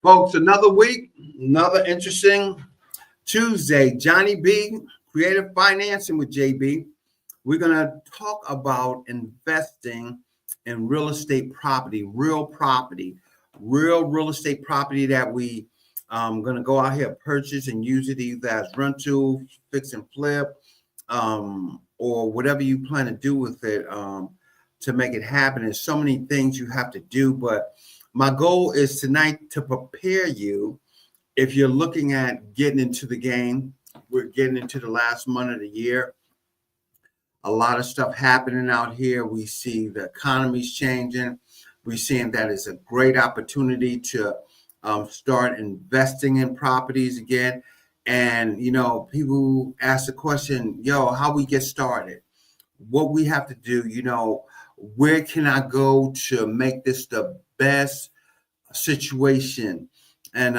Folks, another week, another interesting Tuesday. Johnny B, Creative Financing with JB. We're going to talk about investing in real estate property, real real estate property that we going to go out here, purchase and use it either as rental, fix and flip, or whatever you plan to do with it to make it happen. There's so many things you have to do, but my goal is tonight to prepare you if you're looking at getting into the game. We're getting into the last month of the year. A lot of stuff happening out here. We see the economy's changing. We're seeing that it's a great opportunity to start investing in properties again. And, people ask the question, how we get started? What we have to do, where can I go to make this the best situation? And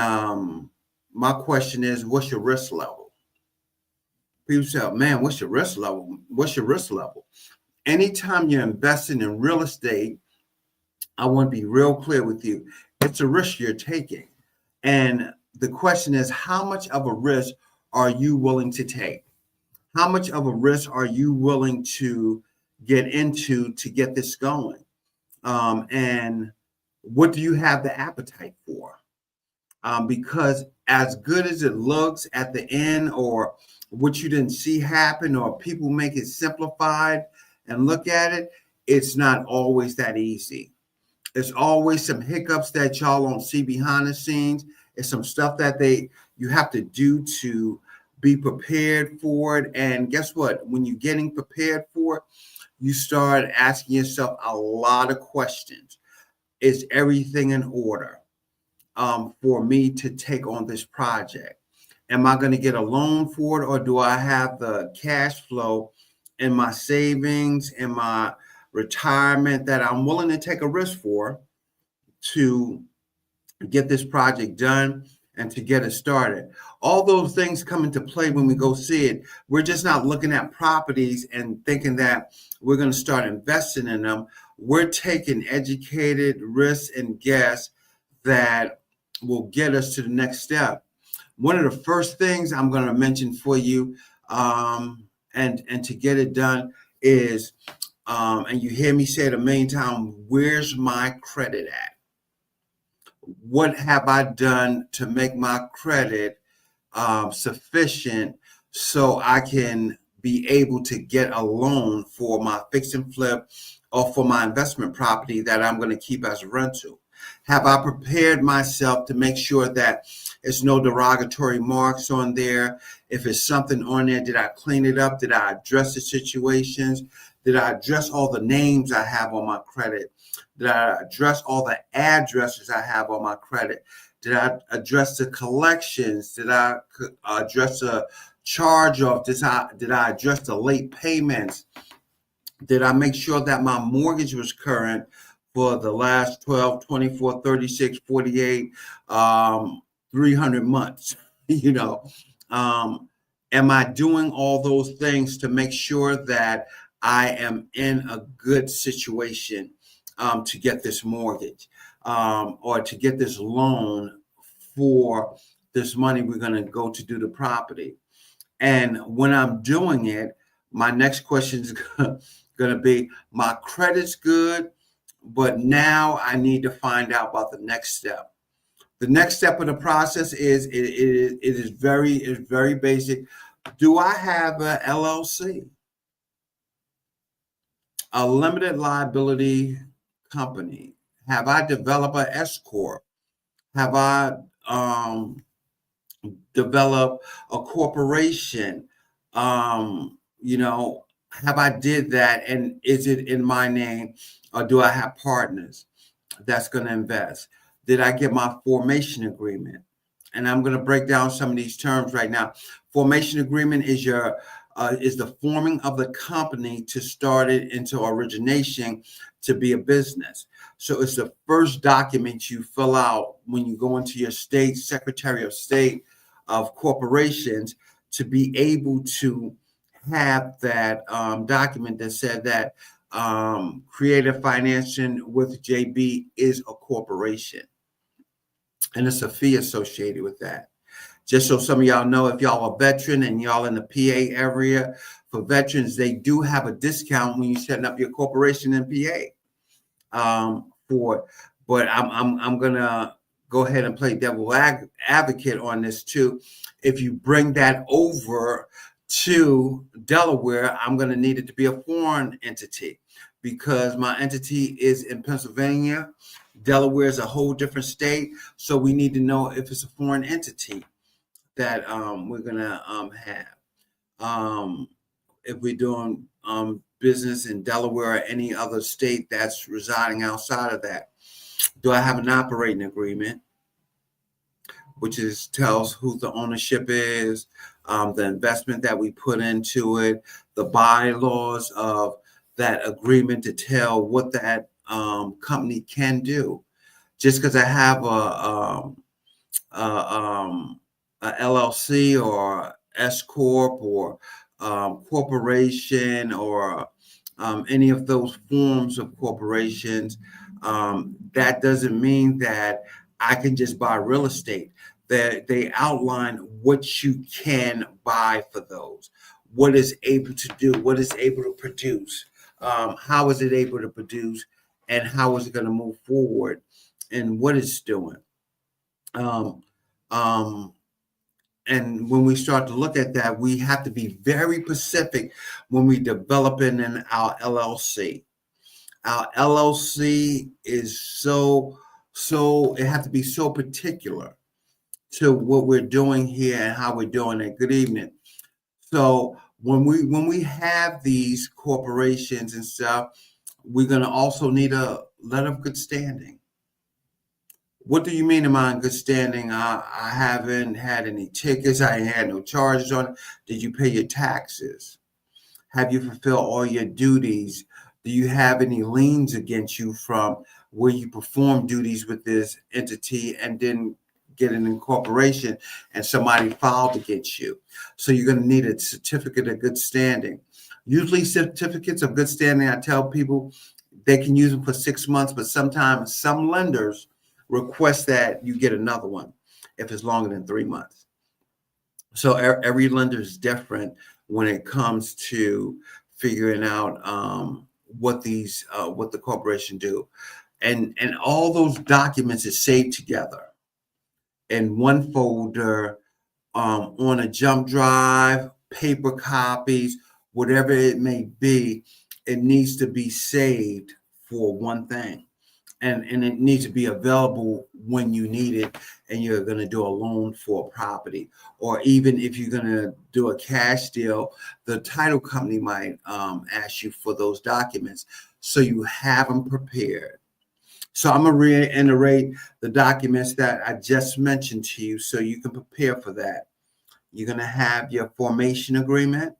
my question is, what's your risk level? People say, man, what's your risk level? What's your risk level? Anytime you're investing in real estate, I want to be real clear with you. It's a risk you're taking. And the question is, how much of a risk are you willing to take? How much of a risk are you willing to get into to get this going? And what do you have the appetite for? Because as good as it looks at the end, or what you didn't see happen, or people make it simplified and look at it, it's not always that easy. There's always some hiccups that y'all don't see behind the scenes. It's some stuff that you have to do to be prepared for it. And guess what? When you're getting prepared for it, you start asking yourself a lot of questions. Is everything in order for me to take on this project? Am I going to get a loan for it, or do I have the cash flow in my savings and my retirement that I'm willing to take a risk for to get this project done and to get it started? All those things come into play when we go see it. We're just not looking at properties and thinking that we're going to start investing in them. We're taking educated risks and guess that will get us to the next step. One of the first things I'm going to mention for you and to get it done is, and you hear me say it a million times, where's my credit at? What have I done to make my credit sufficient so I can be able to get a loan for my fix and flip or for my investment property that I'm going to keep as a rental? Have I prepared myself to make sure that there's no derogatory marks on there? If it's something on there, did I clean it up? Did I address the situations? Did I address all the names I have on my credit? Did I address all the addresses I have on my credit? Did I address the collections? Did I address a charge-off? Did I address the late payments? Did I make sure that my mortgage was current for the last 12, 24, 36, 48, 300 months? Am I doing all those things to make sure that I am in a good situation to get this mortgage or to get this loan for this money we're going to go to do the property? And when I'm doing it, my next question is going to be, my credit's good, but now I need to find out about the next step. The next step of the process is it is very basic. Do I have a LLC? A limited liability company? Have I developed an S corp? Have I developed a corporation? Have I did that, and is it in my name, or do I have partners that's going to invest? Did I get my formation agreement? And I'm going to break down some of these terms right now. Formation agreement is the forming of the company to start it into origination to be a business. So it's the first document you fill out when you go into your state Secretary of State of corporations to be able to have that document that said that Creative Financing with JB is a corporation. and it's a fee associated with that. Just so some of y'all know, if y'all are veteran and y'all in the PA area, for veterans, they do have a discount when you're setting up your corporation in PA. But I'm gonna go ahead and play devil advocate on this too. If you bring that over to Delaware, I'm gonna need it to be a foreign entity because my entity is in Pennsylvania. Delaware is a whole different state, so we need to know if it's a foreign entity that we're gonna have. If we're doing business in Delaware or any other state that's residing outside of that, do I have an operating agreement, which is tells who the ownership is, the investment that we put into it, the bylaws of that agreement to tell what that company can do. Just because I have a LLC or S corp or corporation or any of those forms of corporations, that doesn't mean that I can just buy real estate. They outline what you can buy for those, what is able to do, what is able to produce, how is it able to produce, and how is it going to move forward, and what it's doing. Um, um, and when we start to look at that, we have to be very specific when we develop in our LLC. Our LLC is so it has to be so particular to what we're doing here and how we're doing it. Good evening. So when we have these corporations and stuff, we're gonna also need a letter of good standing. What do you mean am I in good standing? I haven't had any tickets. I ain't had no charges on it. Did you pay your taxes? Have you fulfilled all your duties? Do you have any liens against you from where you perform duties with this entity and then get an incorporation and somebody filed against you? So you're going to need a certificate of good standing. Usually certificates of good standing, I tell people they can use them for 6 months, but sometimes some lenders request that you get another one if it's longer than 3 months. So every lender is different when it comes to figuring out what the corporation do, and all those documents is saved together in one folder on a jump drive, paper copies, whatever it may be. It needs to be saved for one thing. And it needs to be available when you need it and you're going to do a loan for a property. Or even if you're going to do a cash deal, the title company might ask you for those documents. So you have them prepared. So I'm going to reiterate the documents that I just mentioned to you so you can prepare for that. You're going to have your formation agreement.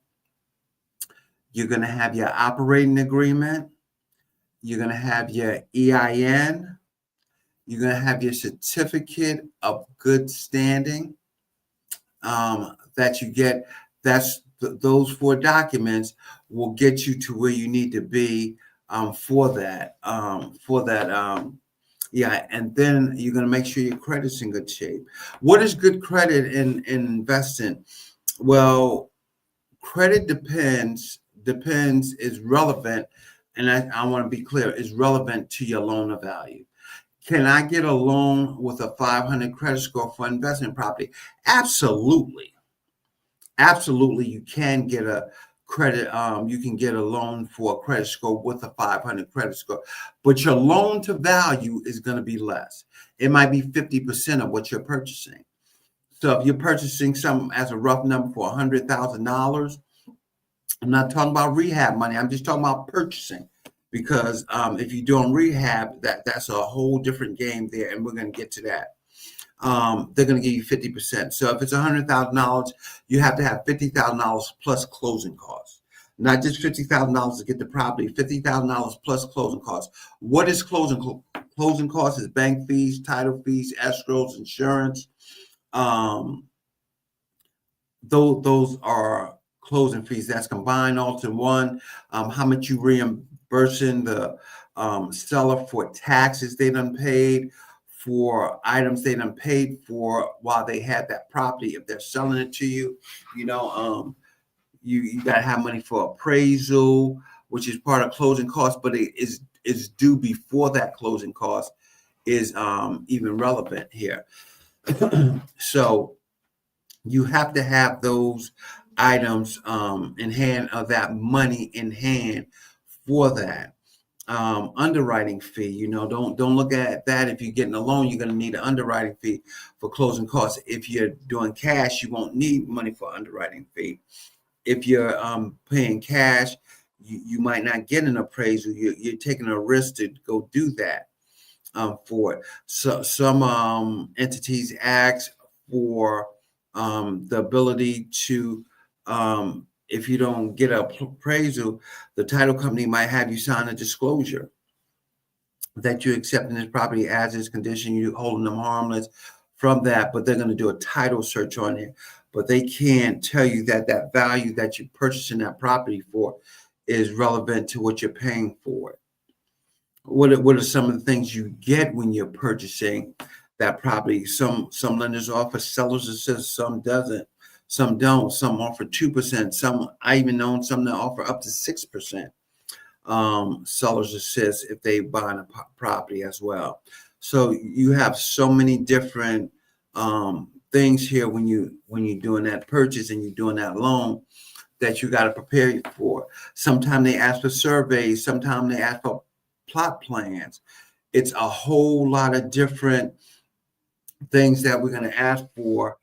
You're going to have your operating agreement. You're going to have your EIN. You're going to have your certificate of good standing that you get. Those 4 documents will get you to where you need to be for that. And then you're going to make sure your credit's in good shape. What is good credit in investing? Well, credit depends is relevant. And I want to be clear, is relevant to your loan of value. Can I get a loan with a 500 credit score for investment property? Absolutely. Absolutely, you can get a credit. You can get a loan for a credit score with a 500 credit score, but your loan to value is going to be less. It might be 50% of what you're purchasing. So if you're purchasing something as a rough number for $100,000, I'm not talking about rehab money. I'm just talking about purchasing, because if you're doing rehab, that's a whole different game there, and we're going to get to that. They're going to give you 50%. So if it's $100,000, you have to have $50,000 plus closing costs, not just $50,000 to get the property. $50,000 plus closing costs. What is closing costs? Is bank fees, title fees, escrows, insurance. Those are closing fees. That's combined all to one. How much you reimbursing the seller for taxes they done paid, for items they done paid for while they had that property. If they're selling it to you, you got to have money for appraisal, which is part of closing costs, but it is due before that closing cost is even relevant here. So you have to have those items in hand, of that money in hand for that. Underwriting fee, don't look at that. If you're getting a loan, you're going to need an underwriting fee for closing costs. If you're doing cash, you won't need money for underwriting fee. If you're paying cash, you might not get an appraisal. You're taking a risk to go do that for it. So some entities ask for the ability to, if you don't get an appraisal, the title company might have you sign a disclosure that you're accepting this property as is condition, you holding them harmless from that, but they're going to do a title search on it. But they can't tell you that that value that you're purchasing that property for is relevant to what you're paying for it. What are some of the things you get when you're purchasing that property? Some lenders offer seller's assist, some doesn't, some don't. Some offer 2%. Some, I even know some that offer up to 6% seller's assist if they buy a property as well. So you have so many different things here when you're doing that purchase and you're doing that loan that you got to prepare for. Sometimes they ask for surveys. Sometimes they ask for plot plans. It's a whole lot of different things that we're going to ask for,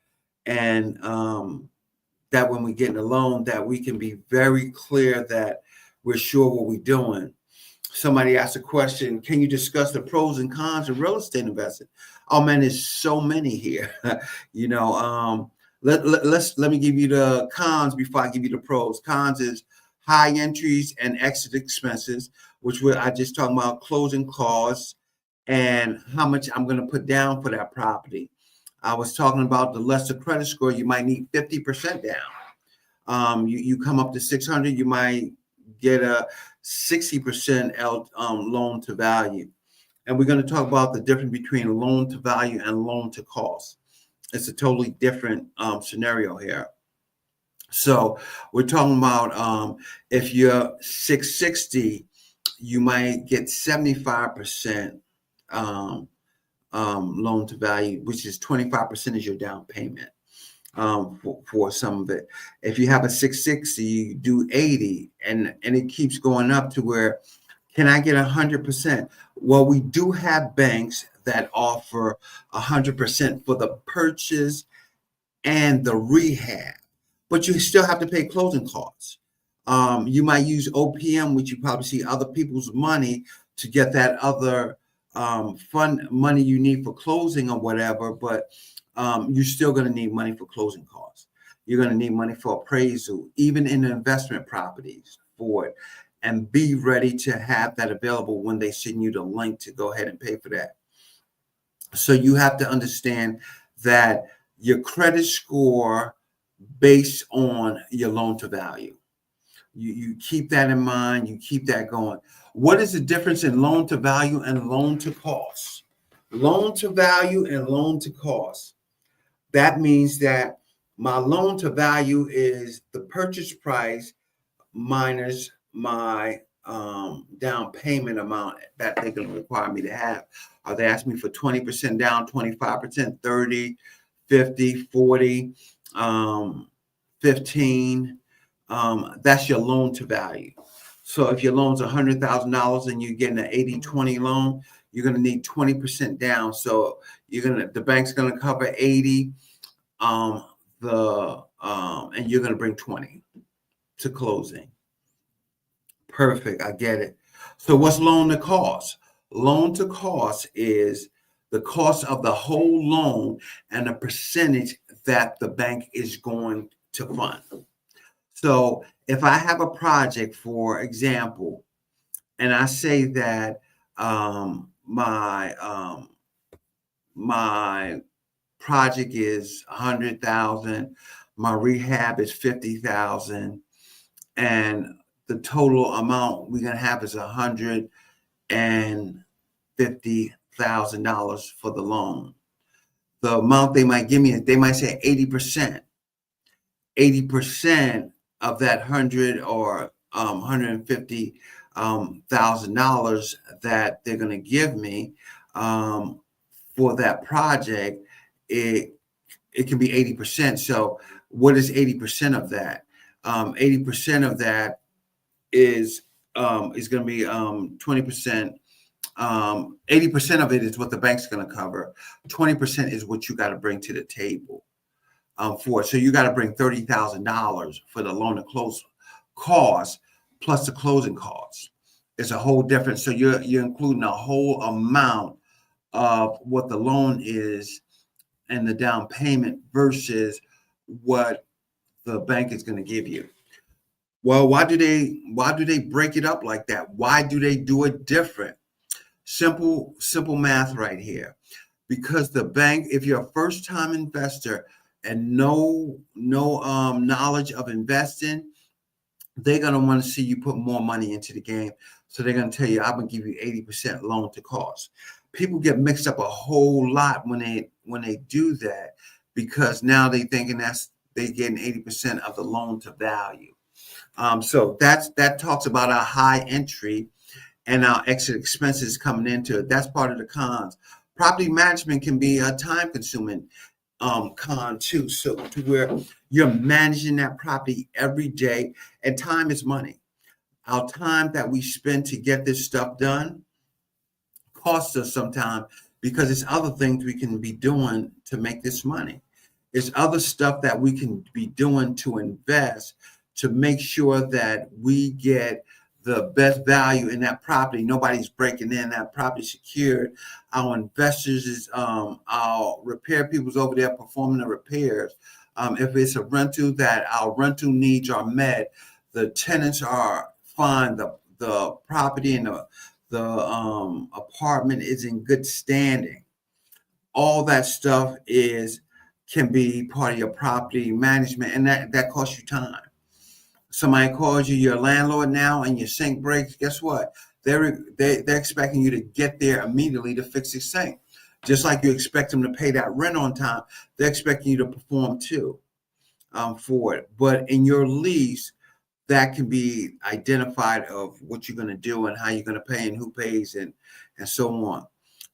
and that when we get in a loan, that we can be very clear that we're sure what we're doing. Somebody asked a question, can you discuss the pros and cons of real estate investing? Oh man, there's so many here. Let me give you the cons before I give you the pros. Cons is high entries and exit expenses, which I just talking about closing costs and how much I'm going to put down for that property. I was talking about the lesser credit score. You might need 50% down. You come up to 600, you might get a 60% loan to value. And we're going to talk about the difference between loan to value and loan to cost. It's a totally different scenario here. So we're talking about if you're 660, you might get 75% loan to value, which is 25% is your down payment for some of it. If you have a 660, you do 80, and it keeps going up to where, can I get 100%? Well, we do have banks that offer 100% for the purchase and the rehab, but you still have to pay closing costs. You might use OPM, which you probably see other people's money to get that other fund money you need for closing or whatever, but you're still going to need money for closing costs. You're going to need money for appraisal, even in the investment properties for it, and be ready to have that available when they send you the link to go ahead and pay for that. So you have to understand that your credit score based on your loan to value. You keep that in mind. You keep that going. What is the difference in loan to value and loan to cost? Loan to value and loan to cost. That means that my loan to value is the purchase price minus my down payment amount that they're going to require me to have. Are they asking me for 20% down, 25%, 30, 50, 40, 15? That's your loan to value. So if your loan's $100,000 and you're getting an 80-20 loan, you're going to need 20% down. So the bank's going to cover 80, and you're going to bring 20 to closing. Perfect. I get it. So what's loan to cost? Loan to cost is the cost of the whole loan and the percentage that the bank is going to fund. So if I have a project, for example, and I say that my project is 100,000, my rehab is 50,000, and the total amount we're gonna have is 150,000. $100,000 for the loan. The amount they might give me, they might say 80%. 80% of that 100 or $150,000 that they're going to give me for that project, it can be 80%. So what is 80% of that? 80% of that is going to be 20%. 80% of it is what the bank's going to cover. 20% is what you got to bring to the table for it. So you got to bring $30,000 for the loan to close costs plus the closing costs. It's a whole different. So you're including a whole amount of what the loan is and the down payment versus what the bank is going to give you. Well, why do they break it up like that? Why do they do it different? Simple math right here. Because the bank, if you're a first-time investor and no knowledge of investing, they're going to want to see you put more money into the game. So they're going to tell you, I'm going to give you 80% loan to cost. People get mixed up a whole lot when they do that, because now they're thinking they're getting 80% of the loan to value. So that talks about our high entry and our exit expenses coming into it. That's part of the cons. Property management can be a time-consuming con too, so to where you're managing that property every day, and time is money. Our time that we spend to get this stuff done costs us sometimes, because it's other things we can be doing to make this money. It's other stuff that we can be doing to invest to make sure that we get the best value in that property. Nobody's breaking in, that property secured. Our investors is our repair people's over there performing the repairs. If it's a rental, that our rental needs are met, the tenants are fine, the property and the apartment is in good standing. All that stuff can be part of your property management, and that costs you time. Somebody calls you, your landlord now, and your sink breaks. Guess what? They're expecting you to get there immediately to fix your sink. Just like you expect them to pay that rent on time, they're expecting you to perform too for it. But in your lease, that can be identified of what you're going to do and how you're going to pay and who pays and so on.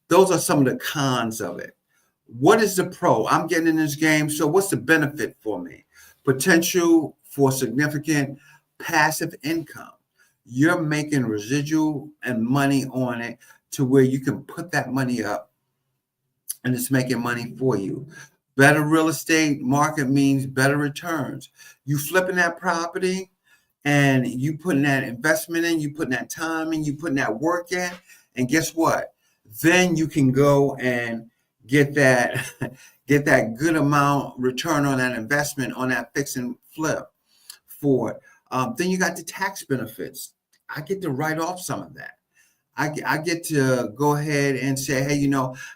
Those are some of the cons of it. What is the pro? I'm getting in this game, so what's the benefit for me? Potential for significant passive income. You're making residual and money on it to where you can put that money up and it's making money for you. Better real estate market means better returns. You flipping that property and you putting that investment in, you putting that time in, you putting that work in, and guess what? Then you can go and get that good amount return on that investment on that fix and flip for it. Then you got the tax benefits. I get to write off some of that. I get to go ahead and say, hey,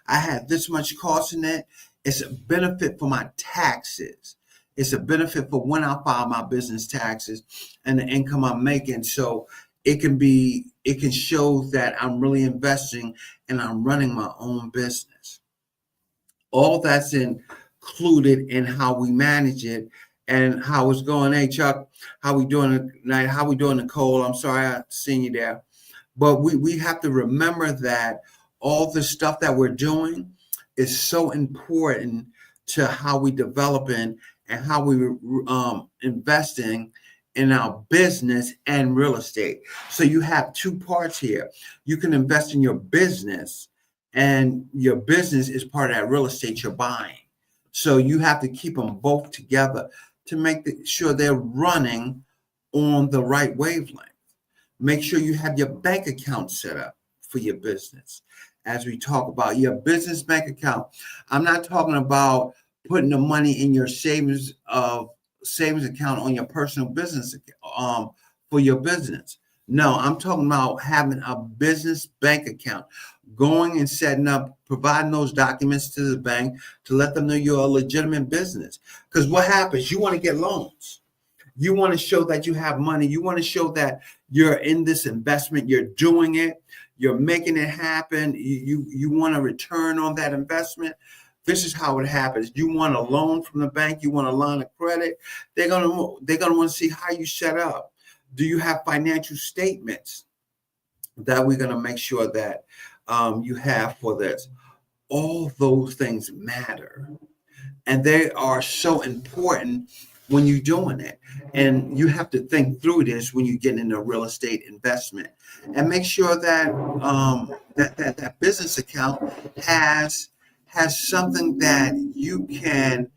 I had this much cost in it. It's a benefit for my taxes. It's a benefit for when I file my business taxes and the income I'm making. So it can show that I'm really investing and I'm running my own business. All that's included in how we manage it and how it's going. Hey, Chuck, how we doing tonight? How we doing, Nicole? I'm sorry I seen you there. But we have to remember that all the stuff that we're doing is so important to how we developing and how we investing in our business and real estate. So you have two parts here. You can invest in your business, and your business is part of that real estate you're buying. So you have to keep them both together to make sure they're running on the right wavelength. Make sure you have your bank account set up for your business. As we talk about your business bank account, I'm not talking about putting the money in your savings account on your personal business for your business. No, I'm talking about having a business bank account, going and setting up, providing those documents to the bank to let them know you're a legitimate business. Because what happens? You want to get loans. You want to show that you have money. You want to show that you're in this investment. You're doing it. you're making it happen. You want a return on that investment. This is how it happens. You want a loan from the bank, you want a line of credit. They're gonna want to see how you set up. Do you have financial statements that we're gonna make sure that you have for this? All those things matter, and they are so important when you're doing it. And you have to think through this when you get into real estate investment, and make sure that that business account has something that you can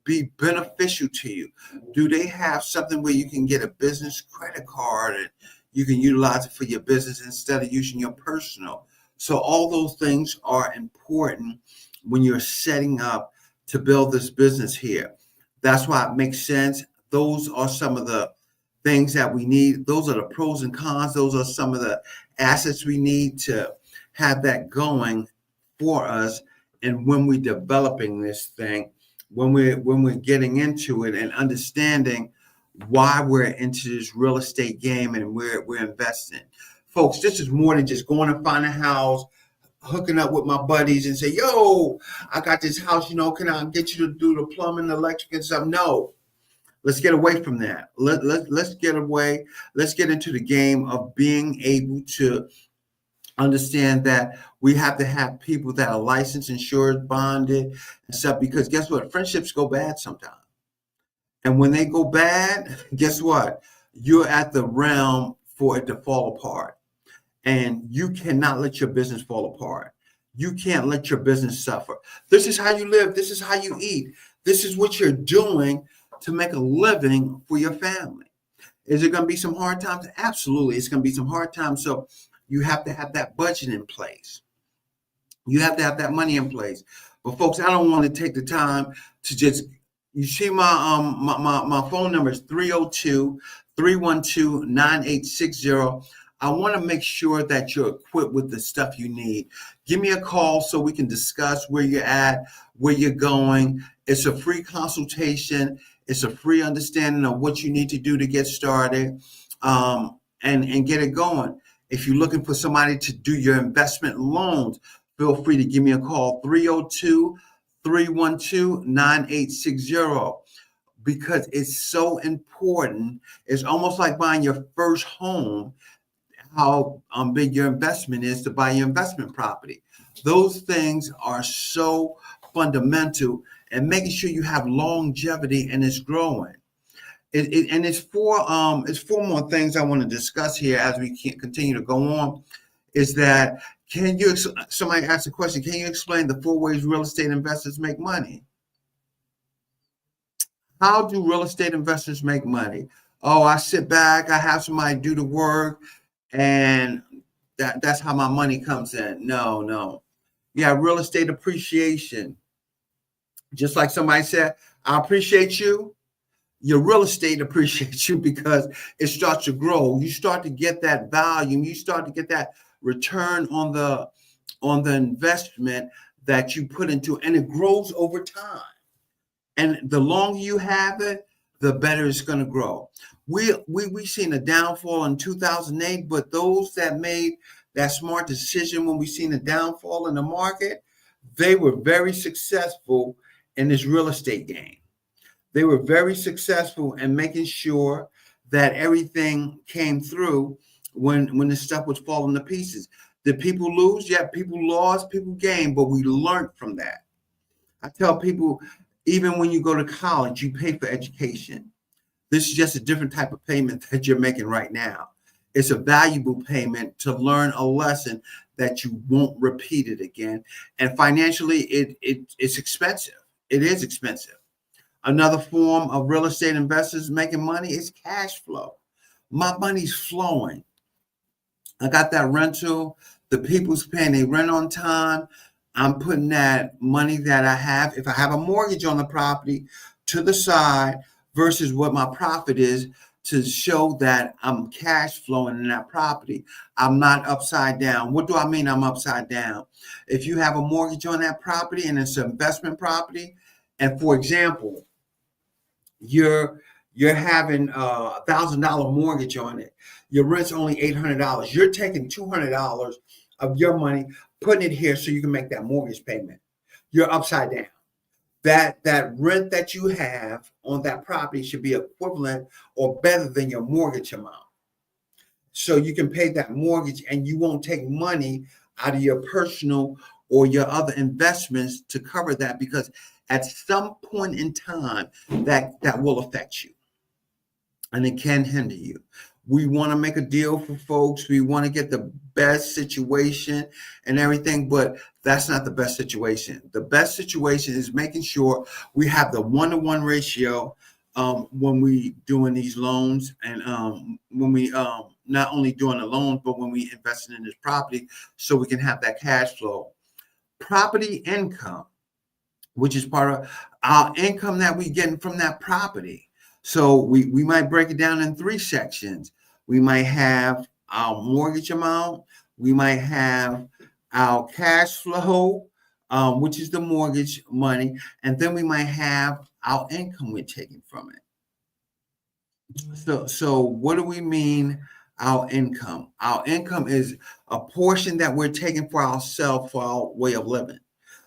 be beneficial to you. Do they have something where you can get a business credit card and you can utilize it for your business instead of using your personal? So all those things are important when you're setting up to build this business here. That's why it makes sense. Those are some of the things that we need. Those are the pros and cons. Those are some of the assets we need to have that going for us. And when we're developing this thing, when we're getting into it and understanding why we're into this real estate game and we're investing. Folks, this is more than just going to find a house, hooking up with my buddies and say, yo, I got this house, can I get you to do the plumbing, the electric and stuff? No, let's get away from that. Let's get away. Let's get into the game of being able to understand that we have to have people that are licensed, insured, bonded and stuff, because guess what? Friendships go bad sometimes. And when they go bad, guess what? You're at the realm for it to fall apart. And you cannot let your business fall apart. You can't let your business suffer. This is how you live. This is how you eat. This is what you're doing to make a living for your family. Is it going to be some hard times? Absolutely. It's going to be some hard times. So you have to have that budget in place. You have to have that money in place. But folks, I don't want to take the time to just, you see my phone number is 302-312-9860. I want to make sure that you're equipped with the stuff you need. Give me a call so we can discuss where you're at, where you're going. It's a free consultation. It's a free understanding of what you need to do to get started and get it going. If you're looking for somebody to do your investment loans, feel free to give me a call, 302-312-9860, because it's so important. It's almost like buying your first home, how big your investment is to buy your investment property. Those things are so fundamental, and making sure you have longevity and it's growing. And it's four more things I want to discuss here as we continue to go on. Is that, somebody asked a question, can you explain the 4 ways real estate investors make money? How do real estate investors make money? Oh, I sit back, I have somebody do the work, and that's how my money comes in. No. Yeah, real estate appreciation. Just like somebody said, I appreciate you. Your real estate appreciates you because it starts to grow. You start to get that volume. You start to get that return on the investment that you put into, and it grows over time. And the longer you have it, the better it's going to grow. We seen a downfall in 2008, but those that made that smart decision when we seen a downfall in the market, they were very successful in this real estate game. They were very successful in making sure that everything came through when the stuff was falling to pieces. Did people lose? Yeah, people lost, people gained, but we learned from that. I tell people, even when you go to college, you pay for education. This is just a different type of payment that you're making right now. It's a valuable payment to learn a lesson that you won't repeat it again. And financially, it's expensive. It is expensive. Another form of real estate investors making money is cash flow. My money's flowing. I got that rental. The people's paying their rent on time. I'm putting that money that I have, if I have a mortgage on the property, to the side versus what my profit is, to show that I'm cash flowing in that property. I'm not upside down. What do I mean I'm upside down? If you have a mortgage on that property and it's an investment property, and for example, you're You're having $1,000 mortgage on it. Your rent's only $800. You're taking $200 of your money, putting it here so you can make that mortgage payment. You're upside down. That rent that you have on that property should be equivalent or better than your mortgage amount. So you can pay that mortgage and you won't take money out of your personal or your other investments to cover that, because at some point in time that will affect you and it can hinder you. We want to make a deal for folks. We want to get the best situation and everything, but that's not the best situation. The best situation is making sure we have the 1-to-1 ratio when we doing these loans, and when we not only doing the loans, but when we investing in this property, so we can have that cash flow. Property income, which is part of our income that we getting from that property. So we might break it down in 3 sections. We might have our mortgage amount. We might have our cash flow, which is the mortgage money. And then we might have our income we're taking from it. So what do we mean our income? Our income is a portion that we're taking for ourselves, for our way of living.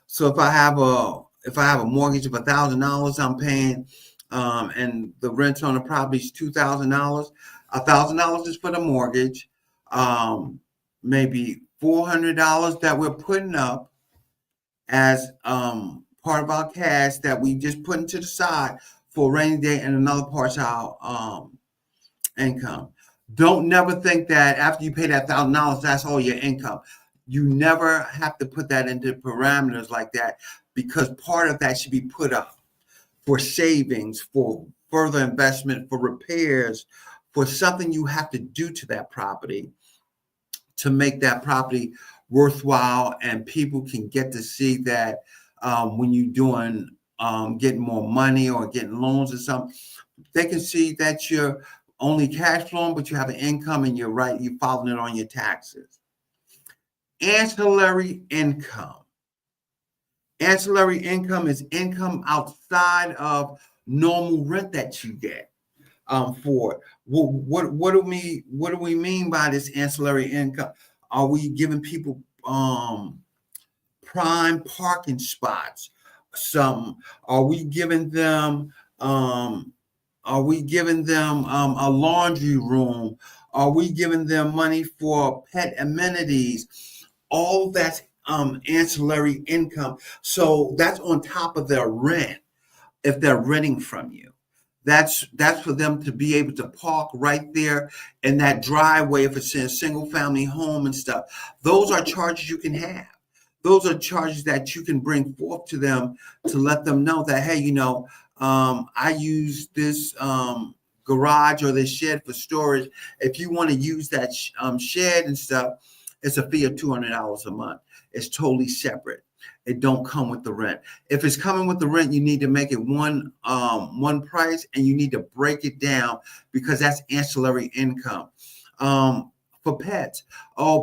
So if I have a mortgage of $1,000 I'm paying, and the rent on the property is $2,000, $1,000 is for the mortgage, maybe $400 that we're putting up as part of our cash that we just put into the side for a rainy day, and another part's our income. Don't never think that after you pay that $1,000, that's all your income. You never have to put that into parameters like that, because part of that should be put up for savings, for further investment, for repairs, for something you have to do to that property to make that property worthwhile, and people can get to see that when you're doing getting more money or getting loans or something, they can see that you're only cash flowing, but you have an income, and you're following it on your taxes. Ancillary income. Ancillary income is income outside of normal rent that you get for it. Well, what do we mean by this ancillary income? Are we giving people prime parking spots? Are we giving them a laundry room? Are we giving them money for pet amenities? All that's ancillary income. So that's on top of their rent if they're renting from you. That's for them to be able to park right there in that driveway if it's in a single family home and stuff. Those are charges you can have. Those are charges that you can bring forth to them to let them know that, hey, I use this garage or this shed for storage. If you want to use that shed and stuff, it's a fee of $200 a month. It's totally separate. It don't come with the rent. If it's coming with the rent, you need to make it one price, and you need to break it down, because that's ancillary income. For pets,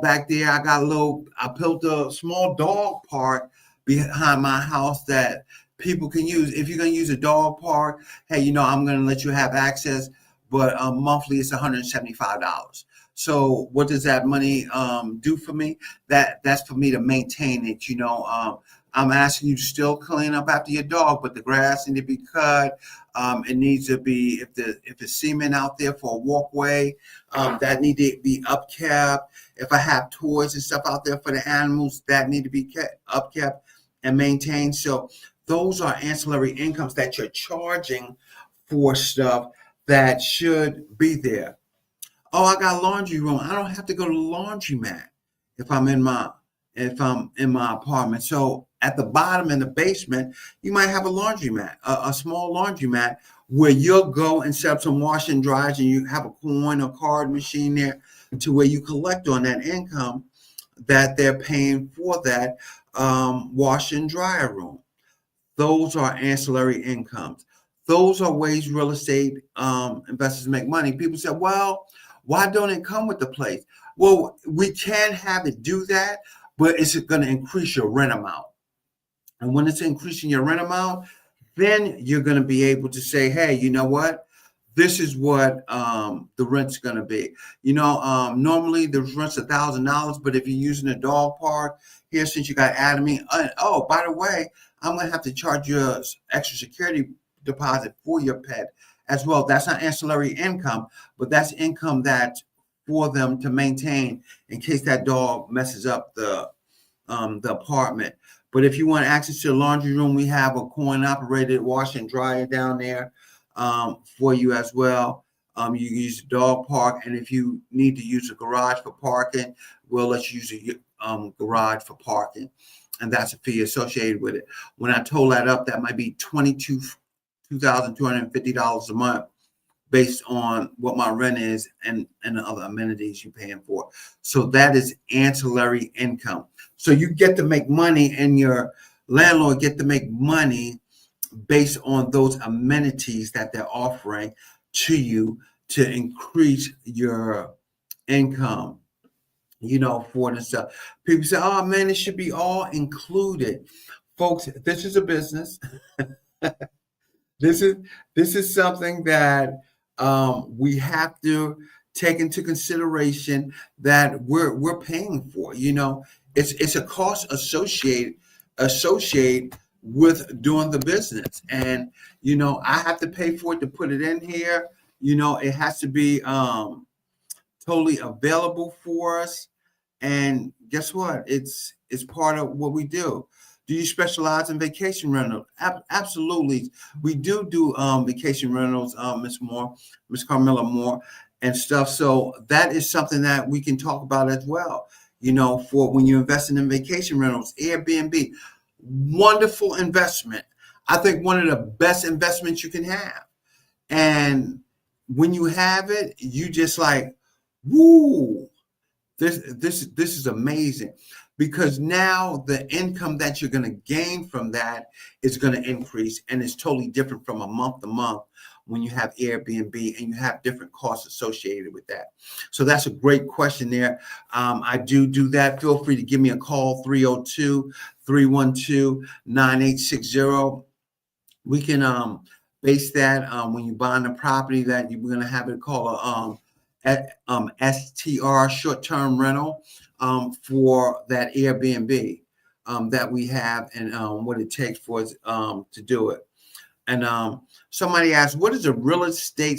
back there I built a small dog park behind my house that people can use. If you're going to use a dog park, hey, I'm going to let you have access, but monthly it's $175. So what does that money do for me? That's for me to maintain it. I'm asking you to still clean up after your dog, but the grass needs to be cut. It needs to be, if the cement out there for a walkway, that need to be upkept. If I have toys and stuff out there for the animals, that need to be upkept and maintained. So those are ancillary incomes that you're charging for stuff that should be there. Oh, I got a laundry room. I don't have to go to the laundromat if I'm in my apartment. So at the bottom in the basement, you might have a laundromat, a small laundromat where you'll go and set up some wash and dryers, and you have a coin or card machine there to where you collect on that income that they're paying for that wash and dryer room. Those are ancillary incomes. Those are ways real estate investors make money. People say, well, why don't it come with the place? Well, we can have it do that, but it's going to increase your rent amount. And when it's increasing your rent amount, then you're going to be able to say, hey, you know what? this is what the rent's going to be. Normally the rent's $1,000, but if you're using a dog park here, since you got Academy, oh, by the way, I'm going to have to charge you an extra security deposit for your pet as well. That's not ancillary income, but that's income that for them to maintain in case that dog messes up the apartment. But if you want access to the laundry room, we have a coin-operated wash and dryer down there for you as well. You can use the dog park, and if you need to use a garage for parking, we'll let you use a garage for parking, and that's a fee associated with it. When I total that up, that might be $2,250 a month, based on what my rent is and the other amenities you're paying for. So that is ancillary income. So you get to make money, and your landlord get to make money based on those amenities that they're offering to you to increase your income, for the stuff. People say, oh man, it should be all included. Folks, this is a business. This is something that we have to take into consideration, that we're paying for. It's a cost associated with doing the business, and I have to pay for it to put it in here. It has to be totally available for us, and guess what? It's part of what we do. Do you specialize in vacation rentals? Absolutely. We do vacation rentals, Miss Carmela Moore, and stuff. So that is something that we can talk about as well. For when you're investing in vacation rentals, Airbnb, wonderful investment. I think one of the best investments you can have. And when you have it, you just like, woo, this is amazing. Because now the income that you're going to gain from that is going to increase, and it's totally different from a month to month when you have Airbnb and you have different costs associated with that. So that's a great question there. I do that. Feel free to give me a call, 302-312-9860. We can base that when you're buying a property that you're going to have it called STR, short-term rental, for that Airbnb that we have, and what it takes for us to do it. And somebody asked, what is a real estate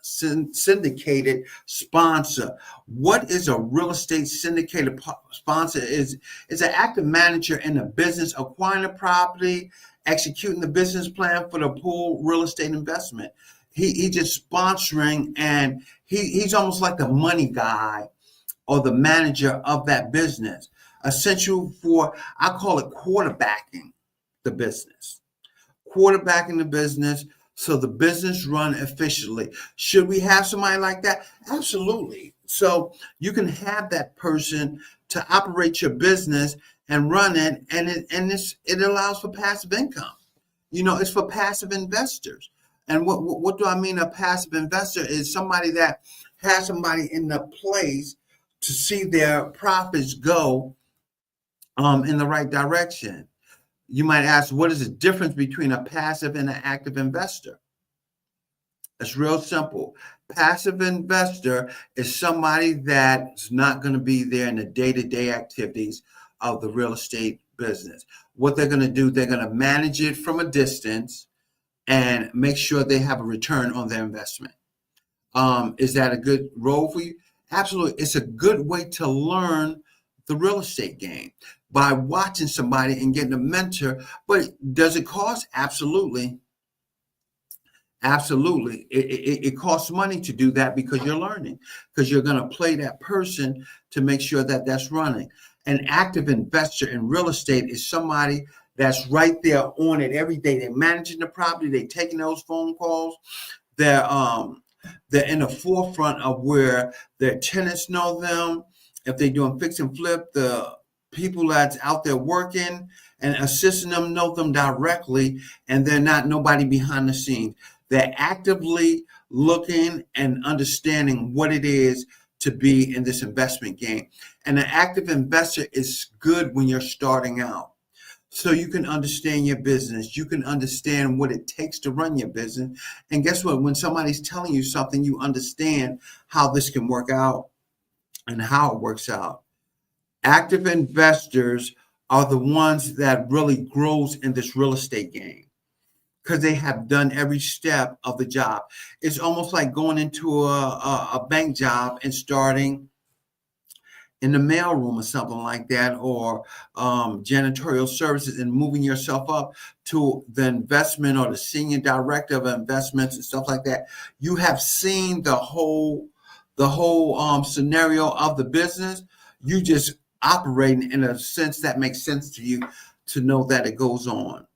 syndicated sponsor? What is a real estate syndicated sponsor? Is an active manager in the business, acquiring a property, executing the business plan for the pool real estate investment. He just sponsoring, and he's almost like the money guy or the manager of that business. Essential for, I call it quarterbacking the business. Quarterbacking the business so the business run efficiently. Should we have somebody like that? Absolutely. So you can have that person to operate your business and run it, and it allows for passive income. It's for passive investors. And what do I mean? A passive investor is somebody that has somebody in the place to see their profits go in the right direction. You might ask, what is the difference between a passive and an active investor? It's real simple. Passive investor is somebody that's not going to be there in the day-to-day activities of the real estate business. What they're going to do, they're going to manage it from a distance and make sure they have a return on their investment. Is that a good role for you? Absolutely. It's a good way to learn the real estate game by watching somebody and getting a mentor. But does it cost? Absolutely. Absolutely. It costs money to do that, because you're learning, because you're going to play that person to make sure that that's running. An active investor in real estate is somebody that's right there on it every day. They're managing the property. They're taking those phone calls. They're in the forefront of where their tenants know them. If they're doing fix and flip, the people that's out there working and assisting them know them directly, and they're not nobody behind the scenes. They're actively looking and understanding what it is to be in this investment game. And an active investor is good when you're starting out. so you can understand your business. You can understand what it takes to run your business. And guess what? When somebody's telling you something, you understand how this can work out and how it works out. Active investors are the ones that really grows in this real estate game because they have done every step of the job. It's almost like going into a bank job and starting in the mailroom or something like that, or janitorial services, and moving yourself up to the investment or the senior director of investments and stuff like that. You have seen the whole scenario of the business. You just operating in a sense that makes sense to you to know that it goes on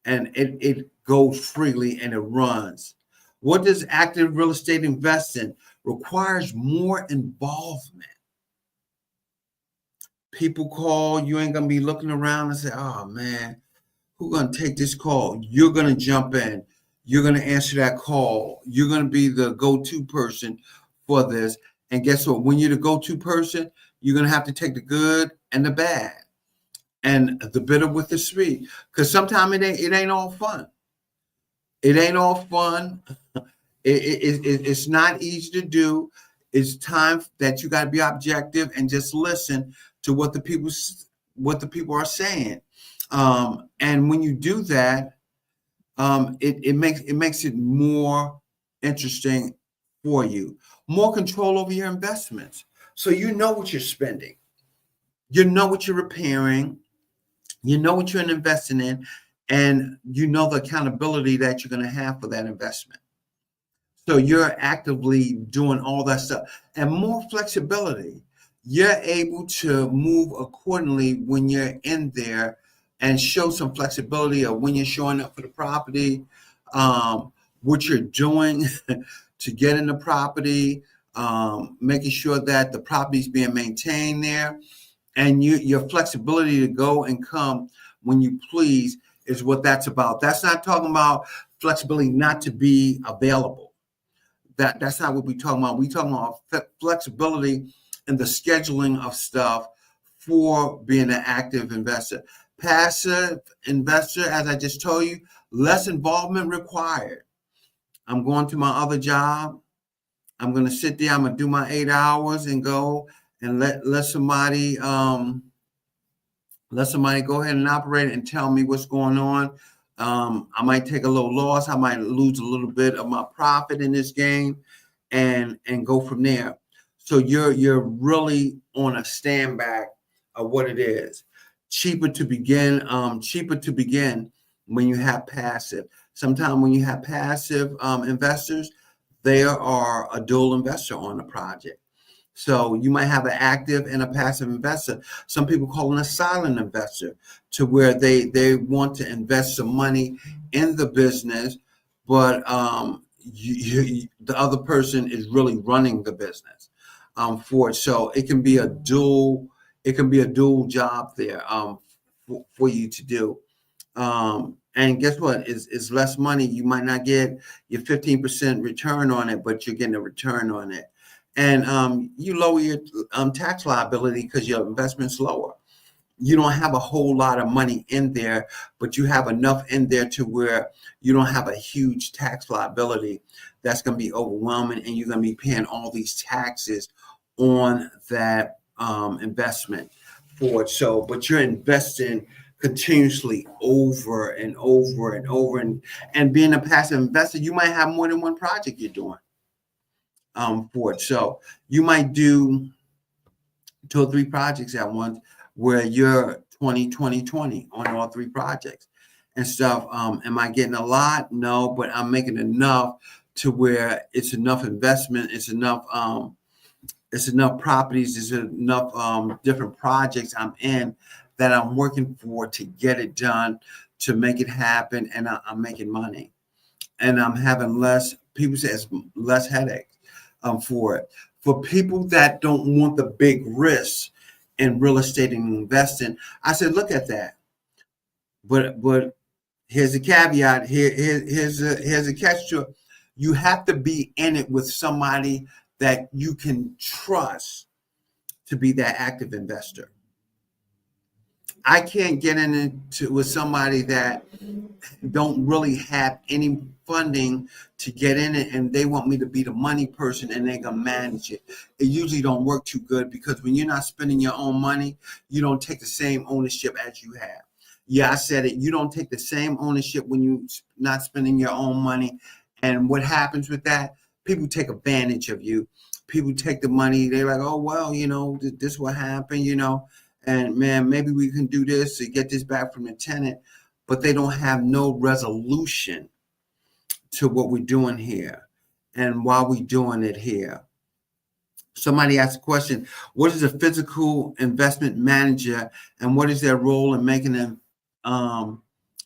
and it goes freely and it runs. What does active real estate investing requires more involvement. People call, you ain't gonna be looking around and say, oh man, who's gonna take this call? You're gonna jump in, you're gonna answer that call, you're gonna be the go-to person for this. And guess what? When you're the go-to person, you're gonna have to take the good and the bad and the bitter with the sweet. Because sometimes it ain't all fun. It ain't all fun. It's not easy to do. It's time that you got to be objective and just listen to what the people are saying. And when you do that, it makes it more interesting for you. More control over your investments, so you know what you're spending, you know what you're repairing, you know what you're investing in, and you know the accountability that you're going to have for that investment. So you're actively doing all that stuff and more flexibility. You're able to move accordingly when you're in there and show some flexibility of when you're showing up for the property, what you're doing to get in the property, making sure that the property is being maintained there. And your flexibility to go and come when you please is what that's about. That's not talking about flexibility not to be available. That's not what we're talking about. We're talking about flexibility in the scheduling of stuff for being an active investor. Passive investor, as I just told you, less involvement required. I'm going to my other job. I'm going to sit there. I'm going to do my 8 hours and go and let somebody go ahead and operate and tell me what's going on. I might take a little loss. I might lose a little bit of my profit in this game, and go from there. So you're really on a stand back of what it is. Cheaper to begin. Cheaper to begin when you have passive. Sometimes when you have passive investors, they are a dual investor on the project. So you might have an active and a passive investor. Some people call it a silent investor, to where they want to invest some money in the business, but the other person is really running the business for it. So it can be a dual job there for you to do. And guess what? It's less money. You might not get your 15% return on it, but you're getting a return on it. And you lower your tax liability because your investment's lower. You don't have a whole lot of money in there, but you have enough in there to where you don't have a huge tax liability that's going to be overwhelming, and you're going to be paying all these taxes on that investment for it. So, but you're investing continuously over and over and over, and being a passive investor, you might have more than one project you're doing for it. So you might do 2 or 3 projects at once, where you're 20 on all 3 projects and stuff. Am I getting a lot? No, but I'm making enough to where it's enough investment, it's enough properties, it's enough different projects I'm in that I'm working for to get it done, to make it happen, and I'm making money, and I'm having less. People say it's less headaches for it. For people that don't want the big risks in real estate and investing, I said, look at that. But here's a caveat. Here's a catch to it. You have to be in it with somebody that you can trust to be that active investor. I can't get into with somebody that don't really have any funding to get in it, and they want me to be the money person and they're gonna manage it. It usually don't work too good, because when you're not spending your own money, you don't take the same ownership as you have. Yeah, I said it. You don't take the same ownership when you not spending your own money. And what happens with that? People take advantage of you. People take the money. They're like, oh well, this what happened, and man, maybe we can do this to get this back from the tenant, but they don't have no resolution to what we're doing here and why we're doing it here. Somebody asked a question: what is a physical investment manager, and what is their role in making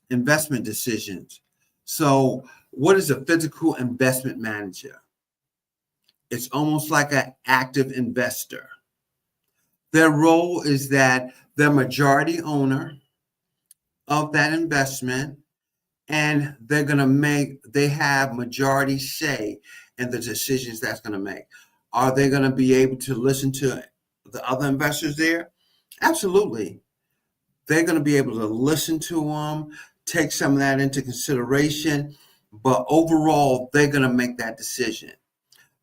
investment decisions? So, what is a physical investment manager? It's almost like an active investor. Their role is that they're majority owner of that investment, and they have majority say in the decisions that's going to make. Are they going to be able to listen to the other investors there? Absolutely. They're going to be able to listen to them, take some of that into consideration, but overall, they're going to make that decision.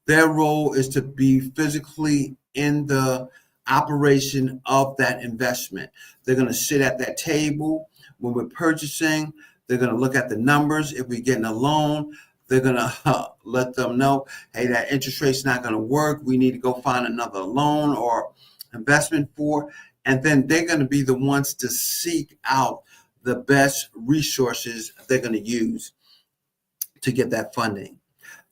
Their role is to be physically in the operation of that investment. They're going to sit at that table when we're purchasing. They're going to look at the numbers. If we're getting a loan, they're going to let them know, hey, that interest rate's not going to work. We need to go find another loan or investment for. And then they're going to be the ones to seek out the best resources they're going to use to get that funding.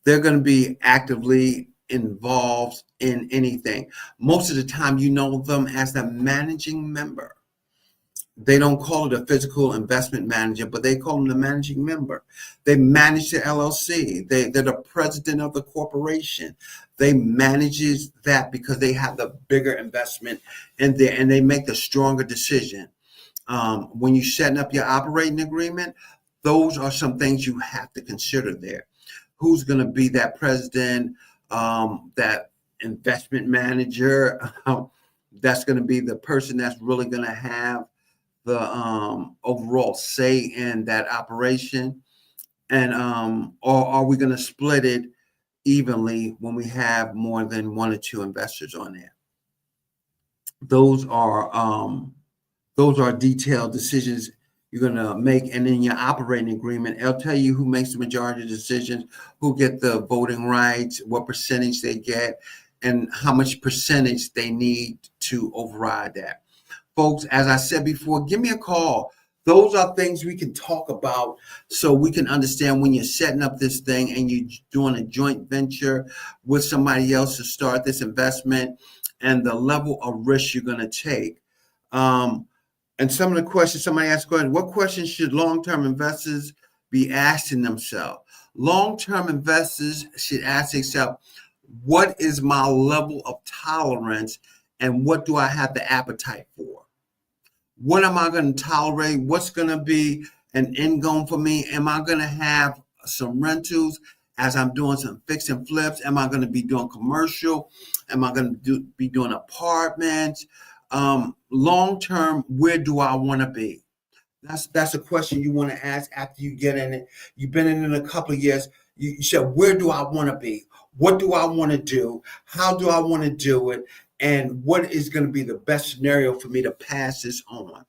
They're going to be actively involved in anything. Most of the time, you know them as the managing member. They don't call it a physical investment manager, but they call them the managing member. They manage the LLC. They're the president of the corporation. They manages that because they have the bigger investment in there, and they make the stronger decision. When you're setting up your operating agreement, those are some things you have to consider there. Who's going to be that president, that investment manager? That's going to be the person that's really going to have the overall say in that operation. And or are we going to split it evenly when we have more than one or two investors on there? Those are detailed decisions you're going to make. And in your operating agreement, it'll tell you who makes the majority of decisions, who get the voting rights, what percentage they get, and how much percentage they need to override that. Folks, as I said before, give me a call. Those are things we can talk about so we can understand when you're setting up this thing and you're doing a joint venture with somebody else to start this investment, and the level of risk you're going to take. And some of the questions, somebody asked, what questions should long-term investors be asking themselves? Long-term investors should ask themselves, what is my level of tolerance, and what do I have the appetite for? What am I going to tolerate? What's going to be an income for me? Am I going to have some rentals as I'm doing some fix and flips? Am I going to be doing commercial? Am I going to be doing apartments? Long term, where do I want to be? That's a question you want to ask after you get in it. You've been in it a couple of years. You said, where do I want to be? What do I want to do? How do I want to do it? And what is going to be the best scenario for me to pass this on?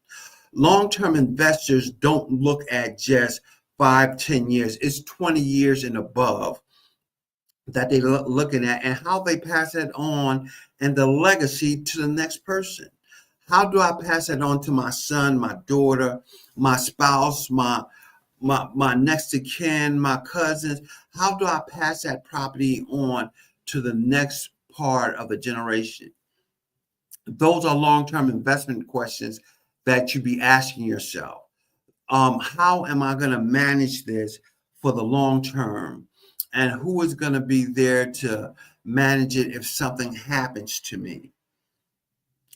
Long-term investors don't look at just 5-10 years. It's 20 years and above that they're looking at, and how they pass it on, and the legacy to the next person. How do I pass it on to my son, my daughter, my spouse, my next of kin, my cousins? How do I pass that property on to the next part of the generation? Those are long-term investment questions that you be asking yourself. How am I going to manage this for the long term? And who is going to be there to manage it if something happens to me?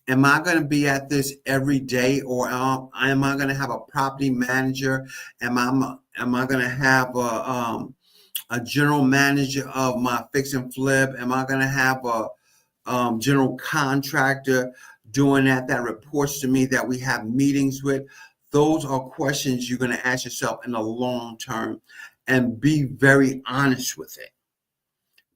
Am I going to be at this every day, or am I going to have a property manager? Am I going to have a general manager of my fix and flip? Am I going to have a general contractor doing that reports to me, that we have meetings with. Those are questions you're going to ask yourself in the long term, and be very honest with it.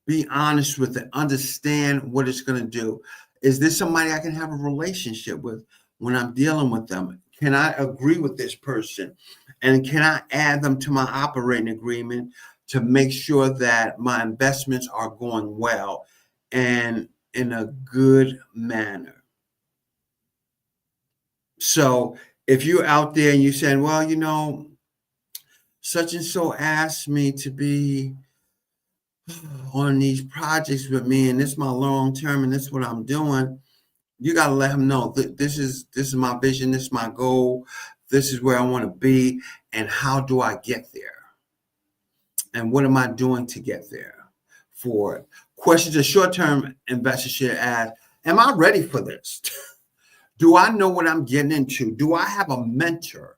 Be honest with it. Understand what it's going to do. Is this somebody I can have a relationship with when I'm dealing with them? Can I agree with this person? And can I add them to my operating agreement to make sure that my investments are going well and in a good manner? So if you're out there and you're saying, well, such and so asked me to be on these projects with me, and this is my long term, and this is what I'm doing, you got to let them know that this is my vision, this is my goal, this is where I want to be, and how do I get there? And what am I doing to get there for it? Questions a short-term investor should ask: am I ready for this? Do I know what I'm getting into? Do I have a mentor?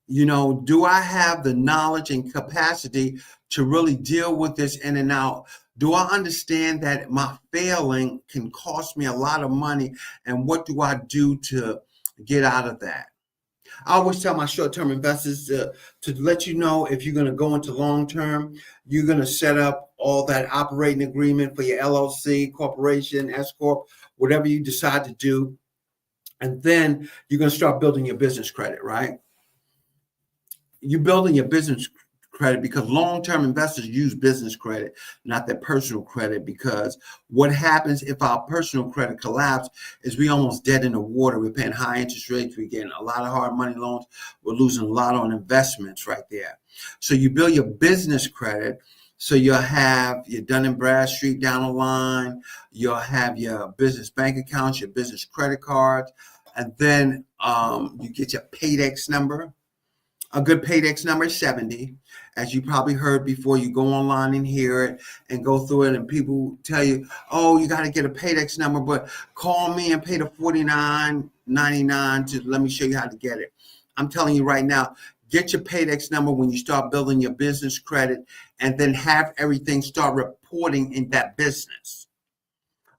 Do I have the knowledge and capacity to really deal with this in and out? Do I understand that my failing can cost me a lot of money? And what do I do to get out of that? I always tell my short-term investors to let you know, if you're going to go into long-term, you're going to set up all that operating agreement for your LLC, corporation, S Corp, whatever you decide to do. And then you're going to start building your business credit, right? You're building your business credit because long-term investors use business credit, not their personal credit, because what happens if our personal credit collapses is we almost dead in the water. We're paying high interest rates. We're getting a lot of hard money loans. We're losing a lot on investments right there. So you build your business credit. So you'll have your Dun & Bradstreet down the line. You'll have your business bank accounts, your business credit cards, and then you get your Paydex number. A good Paydex number is 70. As you probably heard before, you go online and hear it and go through it, and people tell you, oh, you got to get a Paydex number, but call me and pay the $49.99 to let me show you how to get it. I'm telling you right now, get your Paydex number when you start building your business credit, and then have everything start reporting in that business.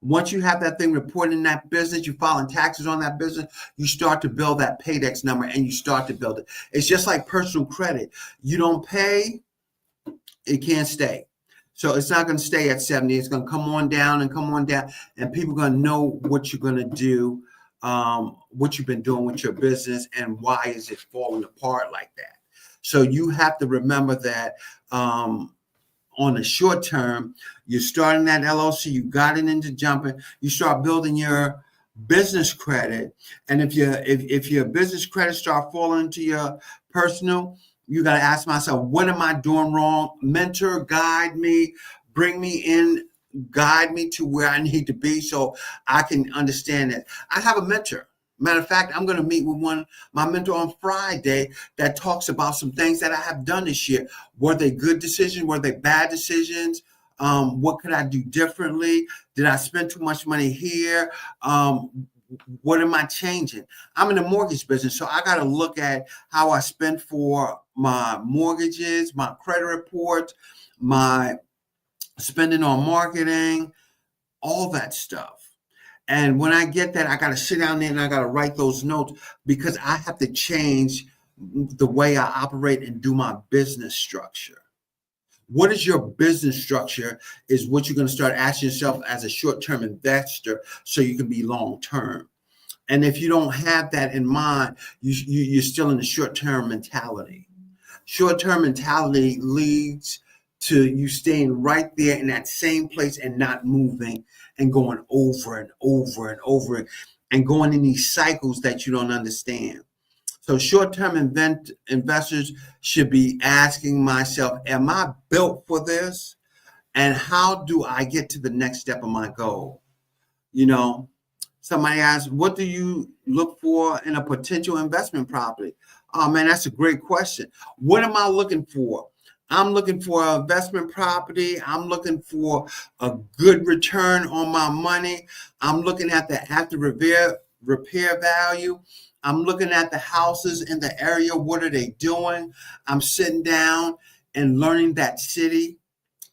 Once you have that thing reported in that business, you're filing taxes on that business, you start to build that Paydex number, and you start to build it. It's just like personal credit. You don't pay, it can't stay. So it's not going to stay at 70. It's going to come on down and come on down, and people are going to know what you're going to do, what you've been doing with your business, and why is it falling apart like that. So you have to remember that on the short term, you're starting that LLC, you got it into jumping, you start building your business credit. And if your business credit start falling into your personal, you got to ask myself, what am I doing wrong? Mentor, guide me, bring me in, guide me to where I need to be so I can understand it. I have a mentor. Matter of fact, I'm going to meet with my mentor on Friday that talks about some things that I have done this year. Were they good decisions? Were they bad decisions? What could I do differently? Did I spend too much money here? What am I changing? I'm in the mortgage business, so I got to look at how I spend for my mortgages, my credit reports, my spending on marketing, all that stuff. And when I get that, I got to sit down there and I got to write those notes, because I have to change the way I operate and do my business structure. What is your business structure is what you're going to start asking yourself as a short-term investor so you can be long-term. And if you don't have that in mind, you're still in the short-term mentality. Short-term mentality leads to you staying right there in that same place and not moving and going over and over and over and going in these cycles that you don't understand. So short-term investors should be asking myself, am I built for this? And how do I get to the next step of my goal? Somebody asked, what do you look for in a potential investment property? Oh man, that's a great question. What am I looking for? I'm looking for an investment property. I'm looking for a good return on my money. I'm looking at the after repair value. I'm looking at the houses in the area. What are they doing? I'm sitting down and learning that city.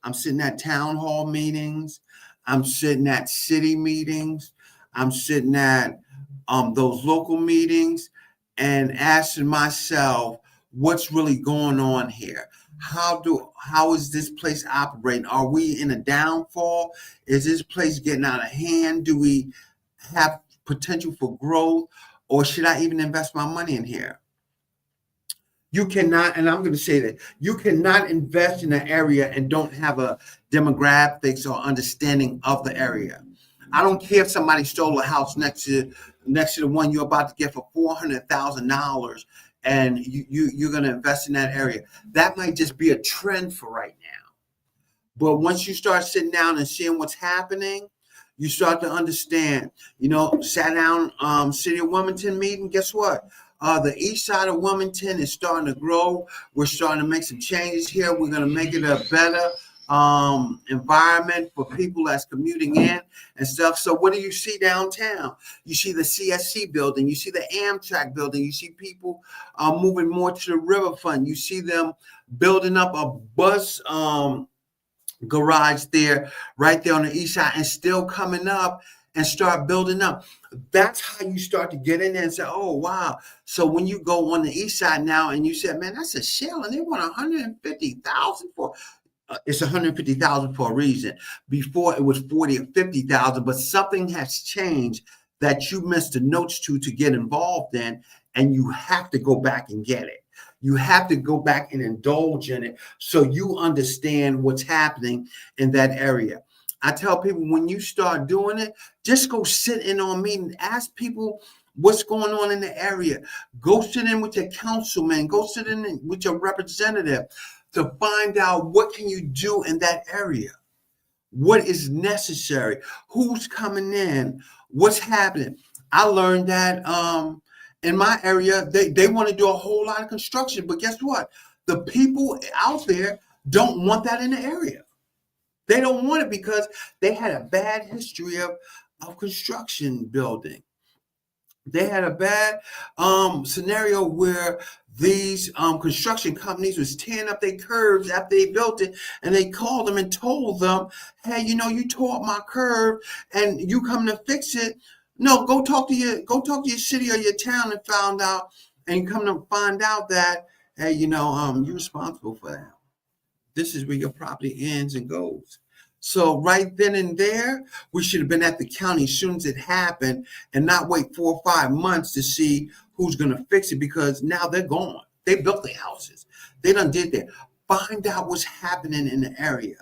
I'm sitting at town hall meetings. I'm sitting at city meetings. I'm sitting at those local meetings and asking myself, what's really going on here? How is this place operating? Are we in a downfall? Is this place getting out of hand? Do we have potential for growth, or should I even invest my money in here? You cannot, and I'm going to say that you cannot invest in an area and don't have a demographics or understanding of the area. I don't care if somebody stole a house next to the one you're about to get for $400,000, and you're going to invest in that area. That might just be a trend for right now. But once you start sitting down and seeing what's happening, you start to understand. Sat down, City of Wilmington meeting. Guess what? The east side of Wilmington is starting to grow. We're starting to make some changes here. We're going to make it a better environment for people that's commuting in and stuff. So what do you see downtown? You see the CSC building. You see the Amtrak building. You see people moving more to the riverfront. You see them building up a bus garage there, right there on the east side, and still coming up and start building up. That's how you start to get in there and say, oh, wow. So when you go on the east side now and you say, man, that's a shell, and they want 150,000 for it's 150,000 for a reason. Before it was 40 or 50,000, but something has changed that you missed the notes to get involved in, and you have to go back and get it. You have to go back and indulge in it so you understand what's happening in that area. I tell people, when you start doing it, just go sit in on meetings. Ask people what's going on in the area. Go sit in with your councilman. Go sit in with your representative to find out what can you do in that area. What is necessary? Who's coming in? What's happening? I learned that in my area, they want to do a whole lot of construction. But guess what? The people out there don't want that in the area. They don't want it because they had a bad history of construction building. They had a bad scenario where these construction companies was tearing up their curbs after they built it, and they called them and told them, hey, you tore up my curb and you come to fix it. No, go talk to your city or your town and you come to find out that, hey, you're responsible for that. This is where your property ends and goes. So right then and there, we should have been at the county as soon as it happened and not wait 4 or 5 months to see who's going to fix it, because now they're gone. They built their houses. They done did that. Find out what's happening in the area.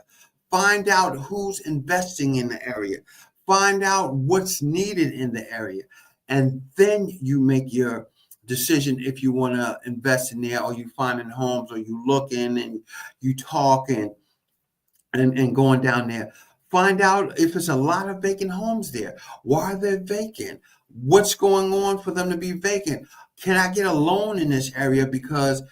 Find out who's investing in the area. Find out what's needed in the area. And then you make your decision if you want to invest in there, or you finding homes, or you looking and you talking and going down there. Find out if it's a lot of vacant homes there. Why are they vacant? What's going on for them to be vacant? Can I get a loan in this area? Because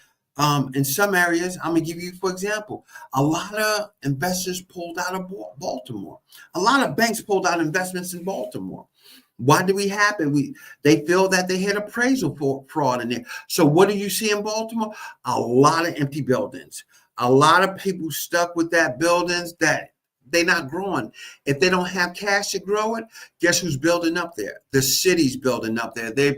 in some areas, I'm going to give you, for example, a lot of investors pulled out of Baltimore. A lot of banks pulled out investments in Baltimore. Why did we happen? They feel that they had appraisal fraud in there. So what do you see in Baltimore? A lot of empty buildings. A lot of people stuck with that buildings that they're not growing. If they don't have cash to grow it, guess who's building up there? The city's building up there. They're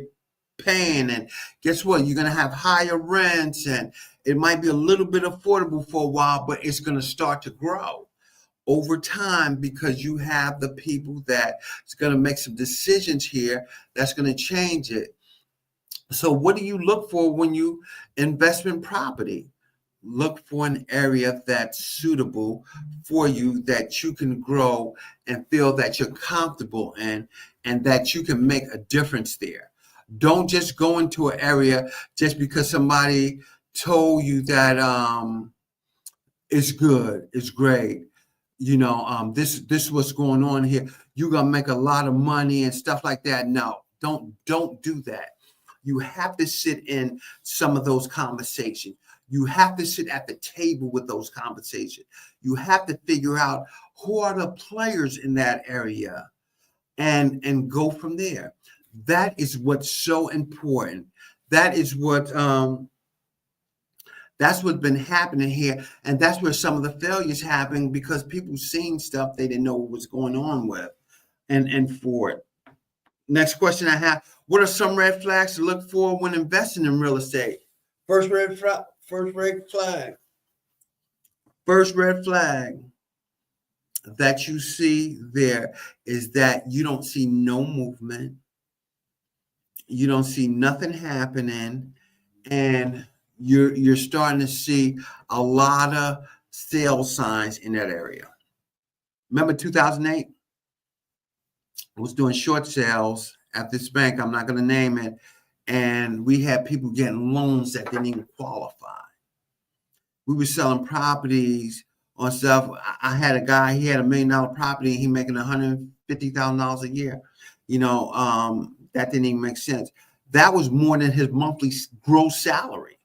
paying, and guess what? You're going to have higher rents, and it might be a little bit affordable for a while, but it's going to start to grow over time because you have the people that's going to make some decisions here that's going to change it. So what do you look for when you invest in property? Look for an area that's suitable for you, that you can grow and feel that you're comfortable in, and that you can make a difference there. Don't just go into an area just because somebody told you that it's good, it's great. This is what's going on here. You're gonna make a lot of money and stuff like that. No, don't do that. You have to sit in some of those conversations. You have to sit at the table with those conversations. You have to figure out who are the players in that area and go from there. That is what's so important. That is that's what's been happening here. And that's where some of the failures happen, because people seen stuff they didn't know what was going on with and for it. Next question I have: what are some red flags to look for when investing in real estate? First red flag. First red flag that you see there is that you don't see no movement, you don't see nothing happening, and you're starting to see a lot of sales signs in that area. Remember 2008? I was doing short sales at this bank, I'm not going to name it, and we had people getting loans that didn't even qualify. We were selling properties on stuff. I had a guy, he had $1 million property, and he making $150,000 a year. That didn't even make sense. That was more than his monthly gross salary.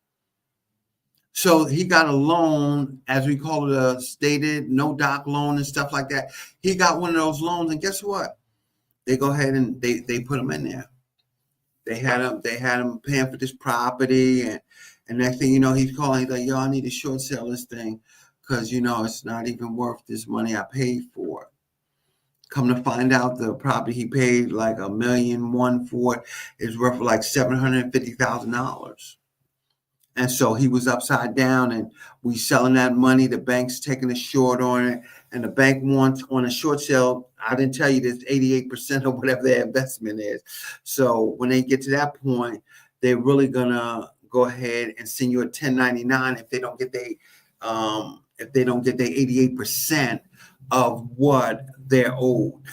So he got a loan, as we call it, a stated no doc loan and stuff like that. He got one of those loans, and guess what? They go ahead and they put him in there. They had him paying for this property, and next thing you know, he's calling. He's like, "Yo, I need to short sell this thing because it's not even worth this money I paid for it." Come to find out, the property he paid like $1.1 million for is worth like $750,000. And so he was upside down, and we selling that money. The bank's taking a short on it, and the bank wants on a short sale. I didn't tell you this, 88% of whatever their investment is. So when they get to that point, they're really gonna go ahead and send you a 1099 if they don't get their 88% of what they're owed.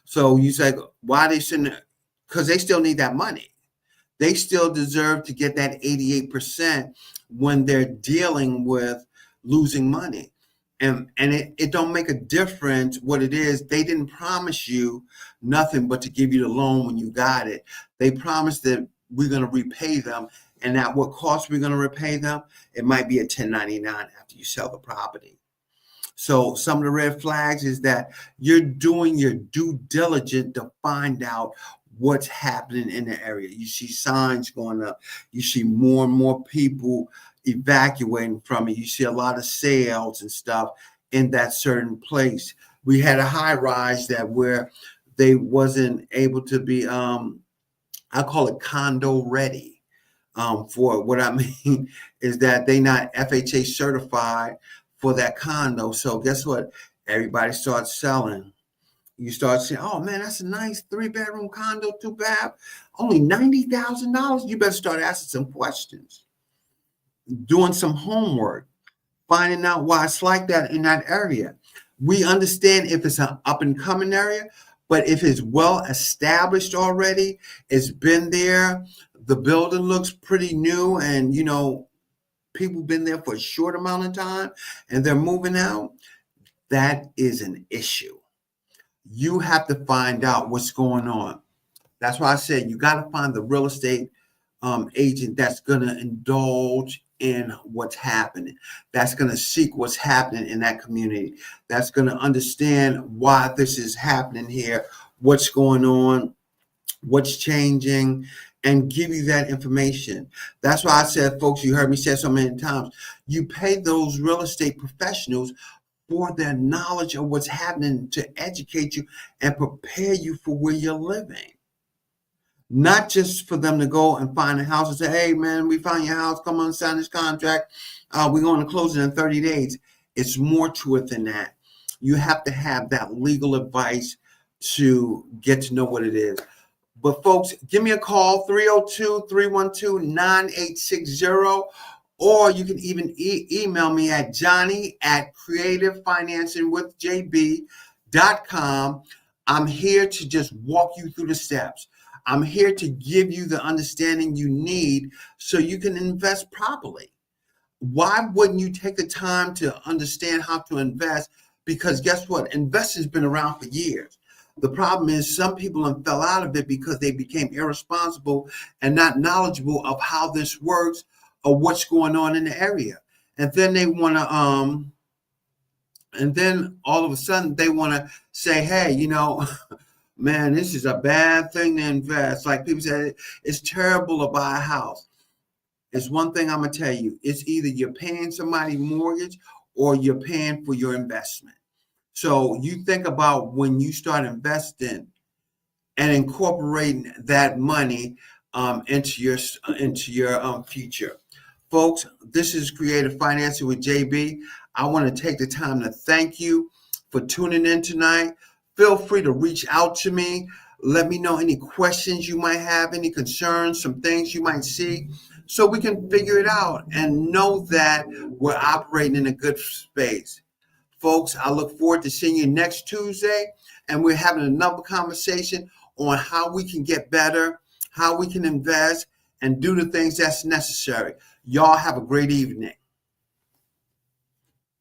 So you say, why they sending? Because they still need that money. They still deserve to get that 88% when they're dealing with losing money. And it don't make a difference what it is. They didn't promise you nothing but to give you the loan when you got it. They promised that we're going to repay them. And at what cost we're going to repay them, it might be a 1099 after you sell the property. So some of the red flags is that you're doing your due diligence to find out what's happening in the area. You see signs going up. You see more and more people evacuating from it. You see a lot of sales and stuff in that certain place. We had a high rise that where they wasn't able to be, I call it condo ready. For what I mean is that they not FHA certified for that condo. So guess what? Everybody starts selling. You start saying, oh man, that's a nice 3-bedroom condo, 2-bath, only $90,000. You better start asking some questions, doing some homework, finding out why it's like that in that area. We understand if it's an up and coming area, but if it's well established already, it's been there, the building looks pretty new, and people been there for a short amount of time and they're moving out, that is an issue. You have to find out what's going on. That's why I said you got to find the real estate agent that's going to indulge in what's happening, that's going to seek what's happening in that community, that's going to understand why this is happening here, what's going on, what's changing, and give you that information. That's why I said, folks, you heard me say so many times, you pay those real estate professionals for their knowledge of what's happening to educate you and prepare you for where you're living. Not just for them to go and find a house and say, hey, man, we found your house. Come on, sign this contract. We're going to close it in 30 days. It's more to it than that. You have to have that legal advice to get to know what it is. But, folks, give me a call, 302-312-9860. Or you can even email me at johnny@creativefinancingwithjb.com. I'm here to just walk you through the steps. I'm here to give you the understanding you need so you can invest properly. Why wouldn't you take the time to understand how to invest? Because guess what? Investing's been around for years. The problem is some people have fell out of it because they became irresponsible and not knowledgeable of how this works or what's going on in the area. And then they want to, and then all of a sudden they want to say, hey, man, this is a bad thing to invest. Like people say, it's terrible to buy a house. It's one thing I'm going to tell you. It's either you're paying somebody mortgage or you're paying for your investment. So you think about when you start investing and incorporating that money into your future. Folks, this is Creative Financing with JB. I want to take the time to thank you for tuning in tonight. Feel free to reach out to me. Let me know any questions you might have, any concerns, some things you might see, so we can figure it out and know that we're operating in a good space. Folks, I look forward to seeing you next Tuesday, and we're having another conversation on how we can get better, how we can invest, and do the things that's necessary. Y'all have a great evening.